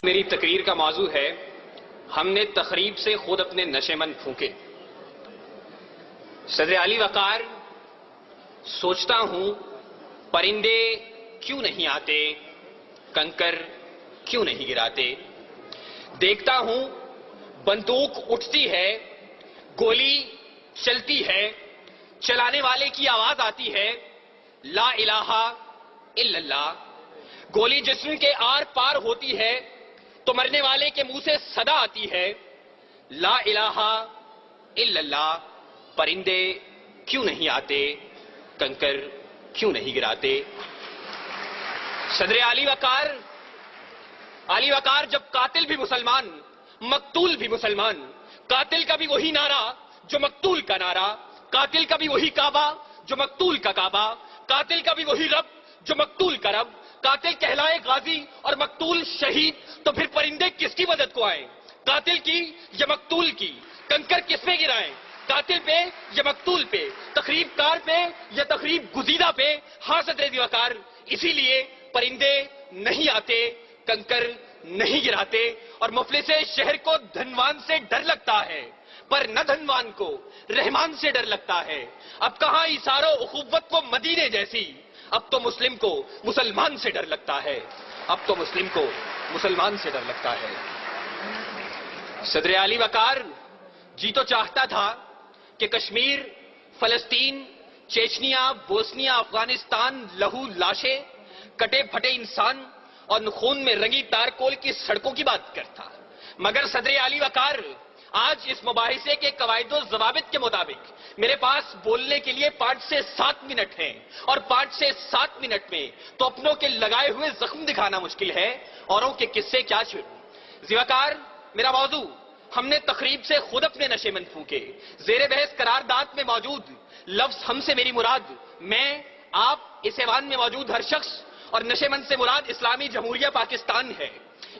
میری تقریر کا موضوع ہے ہم نے تخریب سے خود اپنے نشے من پھونکے۔ صدر علی وقار، سوچتا ہوں پرندے کیوں نہیں آتے، کنکر کیوں نہیں گراتے۔ دیکھتا ہوں بندوق اٹھتی ہے، گولی چلتی ہے، چلانے والے کی آواز آتی ہے لا الہ الا اللہ۔ گولی جسم کے آر پار ہوتی ہے تو مرنے والے کے منہ سے صدا آتی ہے لا الہ الا اللہ۔ پرندے کیوں نہیں آتے، کنکر کیوں نہیں گراتے۔ صدر علی وقار جب قاتل بھی مسلمان، مقتول بھی مسلمان، قاتل کا بھی وہی نعرہ جو مقتول کا نعرہ، قاتل کا بھی وہی کعبہ جو مقتول کا کعبہ، قاتل کا بھی وہی رب جو مقتول کا رب، قاتل کہلائے غازی اور مقتول شہید، تو پھر پرندے کس کی مدد کو آئیں، قاتل کی یا مقتول کی؟ کنکر کس پہ گرائیں، قاتل پہ یا مقتول پہ، تخریب کار پہ یا تخریب گزیدہ پہ؟ ہاں صدر علی وقار، اسی لیے پرندے نہیں آتے، کنکر نہیں گراتے، اور مفلس شہر کو دھنوان سے ڈر لگتا ہے پر نہ دھنوان کو رحمان سے ڈر لگتا ہے۔ اب کہاں ایثار و اخوت کو مدینے جیسی، اب تو مسلم کو مسلمان سے ڈر لگتا ہے، اب تو مسلم کو مسلمان سے ڈر لگتا ہے۔ صدر علی وقار، جی تو چاہتا تھا کہ کشمیر، فلسطین، چیچنیا، بوسنیا، افغانستان، لہو لاشیں، کٹے پھٹے انسان اور خون میں رنگی تارکول کی سڑکوں کی بات کرتا، مگر صدر علی وقار آج اس مباحثے کے قواعد و ضوابط کے مطابق میرے پاس بولنے کے لیے 5 سے 7 منٹ ہیں، اور 5 سے 7 منٹ میں تو اپنوں کے لگائے ہوئے زخم دکھانا مشکل ہے، اوروں کے قصے کیا چھوڑوں۔ ذوالفقار، میرا موضوع ہم نے تخریب سے خود اپنے نشے من پھونکے۔ زیر بحث قرارداد میں موجود لفظ ہم سے میری مراد میں، آپ، اس ایوان میں موجود ہر شخص، اور نشے من سے مراد اسلامی جمہوریہ پاکستان ہے۔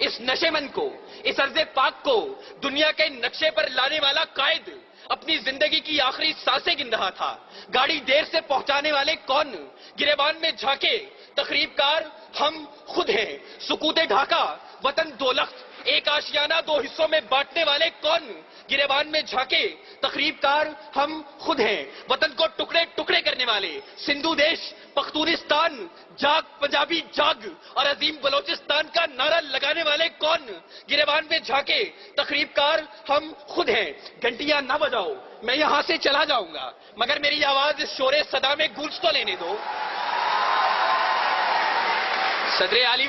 اس نشے من کو، اس ارض پاک کو دنیا کے نقشے پر لانے والا قائد اپنی زندگی کی آخری سانسیں گن رہا تھا۔ گاڑی دیر سے پہنچانے والے کون، گریبان میں جھانکے تخریب کار ہم خود ہیں۔ سکوت ڈھاکہ وطن دو لخت، ایک آشیانہ 2 حصوں میں بانٹنے والے کون، گریبان میں جھانکے تخریب کار ہم خود ہیں۔ وطن کو ٹکڑے ٹکڑے کرنے والے سندھو دیش، پختونستان، جاگ پنجابی جاگ اور عظیم بلوچستان کا نعرہ لگانے والے کون، گریبان میں جھانکے تخریب کار ہم خود ہیں۔ گھنٹیاں نہ بجاؤ، میں یہاں سے چلا جاؤں گا، مگر میری آواز اس شور صدا میں گونج تو لینے دو۔ صدر علی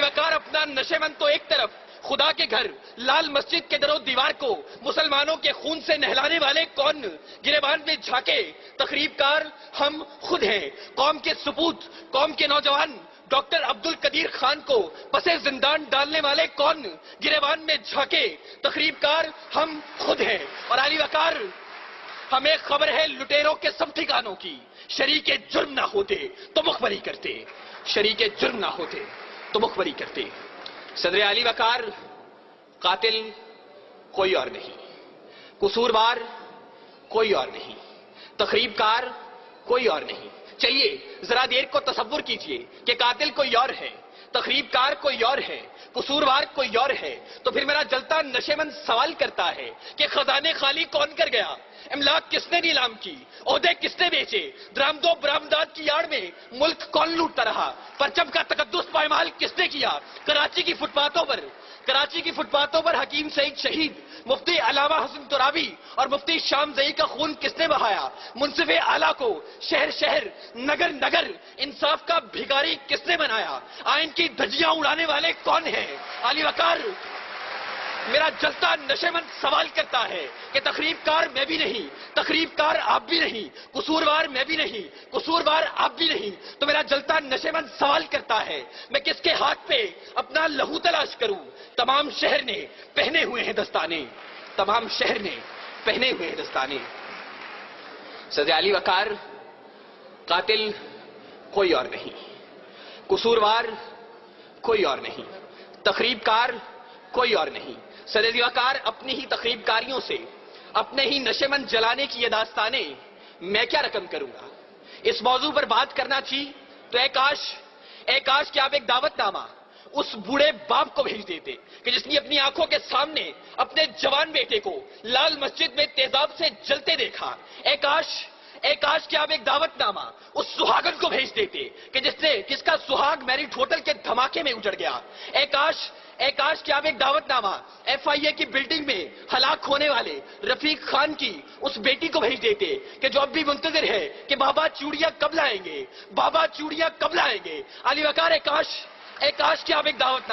وقار اپنا نشے من تو ایک طرف، خدا کے گھر لال مسجد کے در و دیوار کو مسلمانوں کے خون سے نہلانے والے کون، گریبان میں جھانکے تخریب کار ہم خود ہیں۔ قوم کے سپوت، قوم کے نوجوان ڈاکٹر عبد القدیر خان کو پسے زندان ڈالنے والے کون، گریبان میں جھانکے تخریب کار ہم خود ہیں۔ اور علی وقار، ہمیں خبر ہے لٹیروں کے سب ٹھکانوں کی، شریک جرم نہ ہوتے تو مخبری کرتے، شریک جرم نہ ہوتے تو مخبری کرتے۔ صدر علی وقار، قاتل کوئی اور نہیں، قصوروار کوئی اور نہیں، تخریب کار کوئی اور نہیں۔ چلیے ذرا دیر کو تصور کیجئے کہ قاتل کوئی اور ہے، تخریب کار کوئی اور ہے، قصوروار کوئی اور ہے، تو پھر میرا جلتا نشے من سوال کرتا ہے کہ خزانے خالی کون کر گیا، املاک کس نے نیلام کی، عہدے کس نے بیچے، درآمد و برآمدات کی آڑ میں ملک کون لوٹتا رہا، پرچم کا تقدس پائمال کس نے کیا، کراچی کی فٹ پاتھوں پر حکیم سعید شہید، مفتی علامہ حسن ترابی اور مفتی شام زئی کا خون کس نے بہایا، منصف اعلیٰ کو شہر شہر نگر نگر انصاف کا بھیکاری کس نے بنایا، آئین کی دھجیاں اڑانے والے کون ہیں؟ علی وقار، میرا جلتا نشے من سوال کرتا ہے کہ تخریب کار میں بھی نہیں، تخریب کار آپ بھی نہیں، قصوروار میں بھی نہیں، قصوروار آپ بھی نہیں، تو میرا جلتا نشے من سوال کرتا ہے میں کس کے ہاتھ پہ اپنا لہو تلاش کروں؟ تمام شہر نے پہنے ہوئے ہیں دستانے، تمام شہر نے پہنے ہوئے ہیں دستانے۔ صدر علی وقار، قاتل کوئی اور نہیں، قصوروار کوئی اور نہیں، تخریب کار کوئی اور نہیں۔ صدر علی وقار، اپنی ہی تخریب کاریوں سے، اپنے ہی نشے من جلانے کی یہ داستانیں میں کیا رقم کروں گا؟ اس موضوع پر بات کرنا تھی تو اے کاش کہ آپ ایک دعوت نامہ اس بوڑھے باپ کو بھیج دیتے کہ جس نے اپنی آنکھوں کے سامنے اپنے جوان بیٹے کو لال مسجد میں تیزاب سے جلتے دیکھا. اے کاش کہ آپ ایک دعوت نامہ اس سہاگن کو بھیج دیتے کہ جس کا سہاگ میرٹ ہوٹل کے دھماکے میں اجڑ گیا. اے کاش کہ آپ ایک دعوت نامہ FIA کی بلڈنگ میں ہلاک ہونے والے رفیق خان کی اس بیٹی کو بھیج دیتے کہ جو اب بھی منتظر ہے کہ بابا چوڑیاں کب لائیں گے, بابا چوڑیاں کب لائیں گے. علی وقار, اے کاش کہ آپ ایک دعوت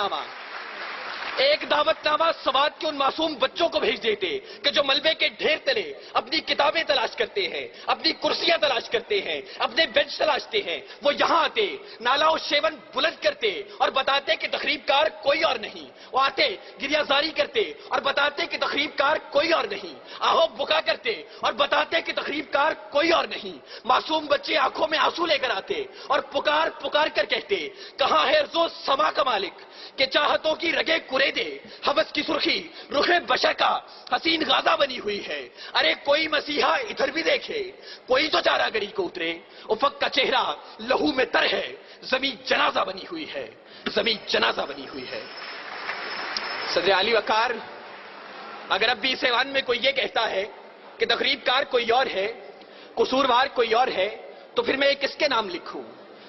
نامہ سوات کے ان معصوم بچوں کو بھیج دیتے کہ جو ملبے کے ڈھیر تلے اپنی کتابیں تلاش کرتے ہیں, اپنی کرسیاں تلاش کرتے ہیں, اپنے بینچ تلاشتے ہیں. وہ یہاں آتے, نالا و شیون بلند کرتے اور بتاتے کہ تخریب کار کوئی اور نہیں. وہ آتے, گریہ زاری کرتے اور بتاتے کہ تخریب کار کوئی اور نہیں. آہو بکا کرتے اور بتاتے کہ تخریب کار کوئی اور نہیں. معصوم بچے آنکھوں میں آنسو لے کر آتے اور پکار کر کہتے, کہاں ہے ارز و سما کا مالک کہ چاہتوں کی رگیں دے, حوث کی سرخی رخ بشر کا حسین غازہ بنی ہوئی ہے. ارے کوئی مسیحا ادھر بھی دیکھے, کوئی تو چارہ گری کو اترے. افق کا چہرہ لہو میں تر ہے, زمین جنازہ بنی ہوئی ہے, زمین جنازہ بنی ہوئی ہے. صدر علی وقار, اگر اب بھی اس ایوان میں کوئی یہ کہتا ہے کہ تخریب کار کوئی اور ہے, قصوروار کوئی اور ہے, تو پھر میں کس کے نام لکھوں؟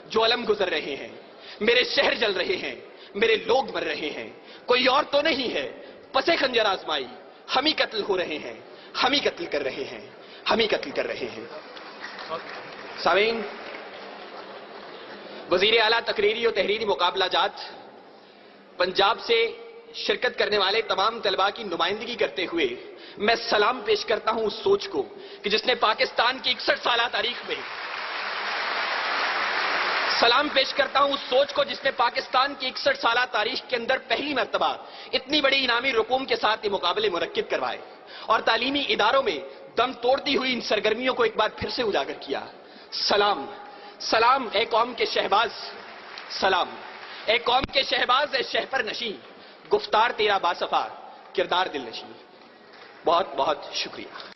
جو علم گزر رہے ہیں, میرے شہر جل رہے ہیں, میرے لوگ مر رہے ہیں, کوئی اور تو نہیں ہے. پسے خنجر آزمائی ہم ہی قتل ہو رہے ہیں, ہم ہی قتل کر رہے ہیں, ہم ہی قتل کر رہے ہیں. سامعین, وزیر اعلیٰ تقریری و تحریری مقابلہ جات پنجاب سے شرکت کرنے والے تمام طلباء کی نمائندگی کرتے ہوئے میں سلام پیش کرتا ہوں اس سوچ کو کہ جس نے پاکستان کی 61 سالہ تاریخ میں سلام پیش کرتا ہوں اس سوچ کو جس نے پاکستان کی 61 سالہ تاریخ کے اندر پہلی مرتبہ اتنی بڑی انعامی رقوم کے ساتھ یہ مقابلے منعقد کروائے اور تعلیمی اداروں میں دم توڑتی ہوئی ان سرگرمیوں کو ایک بار پھر سے اجاگر کیا. سلام, سلام اے قوم کے شہباز, سلام اے قوم کے شہباز, اے شہپر نشین, گفتار تیرا باصفا, کردار دل نشین. بہت بہت شکریہ.